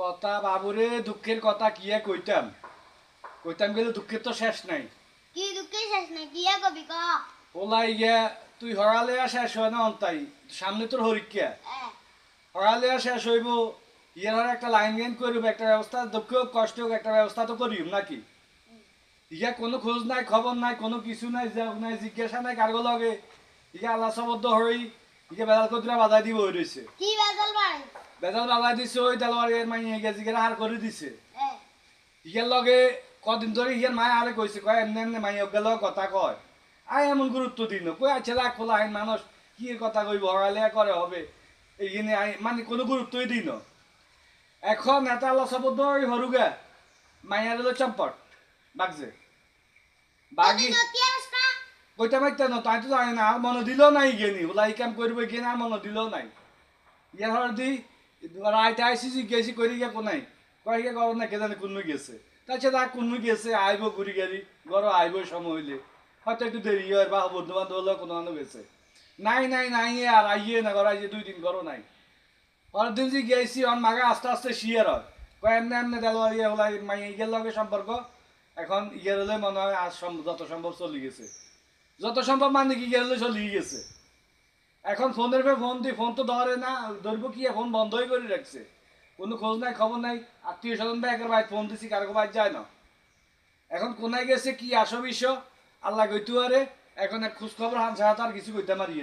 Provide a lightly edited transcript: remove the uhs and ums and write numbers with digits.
কথা বাবুরে, দুঃখের কথা কি আর কইতাম কইতাম গেলে দুঃখের তো শেষ নাই। কি দুঃখের শেষ নাই, কি আর কবি ক। ওলাই গিয়া তুই হরালে শেষ হয় না অন্তাই, সামনে তোর হরিকা হরালে শেষ হইব। ইয়ার একটা লাইন গাইন করব, একটা ব্যবস্থা, দুঃখ হোক কষ্ট হোক একটা ব্যবস্থা তো করিম নাকি। ইয়া কোনো খোঁজ নাই খবর নাই, কোনো কিছু নাই, নাই জিজ্ঞাসা নাই কারগো লগে। ইয়া আল্লাহ সবদ্ধ হই, ইয়া বেদাল কতরা বাধাই দিব হই রইছে। কি বেজাল ভাই? বেদাল বাধাই দিছে ওই দেলওয়ারের মাইয়ে গেছে গেরা হার করে দিছে। ইয়ার লগে কদিন ধরে ইয়ার মায় আরে কইছে, কয় এমনি এমনি মাইয়ে গেল কথা কয়। আয় এমন গুরুত্ব দিন কই আছে লাখ খোলা আইন মানুষ কি কথা কইব, হরালে করে হবে এইখানে মানে কোনো গুরুত্বই দিন। এখন এটা আল্লাহ সবদ্ধ ওই হরুগা মাইয়ার হলো চম্পট বাগছে বাগি কইটা মাইতে না, তাই তো জানি না, আর মনে দিল নাই গেনি ওলা এই কাম করবে গিয়ে আর মনে দিল নাই। ইয়ার হর দি রাইতে আইসি জিজ্ঞেসি করি গিয়া কোনাই কয় গিয়ে গরম না কে জানে কোন গেছে, তাছে তা কোন গেছে আইব ঘুরি গাড়ি গরম আইব সময় হইলে হয়তো একটু দেরি হয় বা বন্ধু বান্ধব হলেও কোনো মানুষ গেছে। নাই নাই নাই আর আইয়ে না ঘর আইয়ে 2 দিন গরম নাই। পরের দিন যে গেছি অন মাগা আস্তে আস্তে শিয়ার হয় কয় এমনি এমনি দেলোয়ার ইয়ে হলাই মাই ইয়ের লগে সম্পর্ক। এখন ইয়ের হলে মনে হয় আজ যত সম্ভব চলে গেছে, যত সম্ভব মানে কি গেলে চলে গেছে। এখন ফোনের পে ফোন দিই, ফোন তো ধরে না, ধরবো কি ফোন বন্ধই করে রাখছে, কোনো খোঁজ নাই খবর নাই। আত্মীয় স্বজন বা একের বাইর ফোন দিছি কারো বাইর যায় না। এখন কোনায় গেছে কি আসো বিশ্ব আল্লাহ কইতে পারে। এখন এক খোঁজ খবর হান ছাড়া তার কিছু কইতে মারিয়ে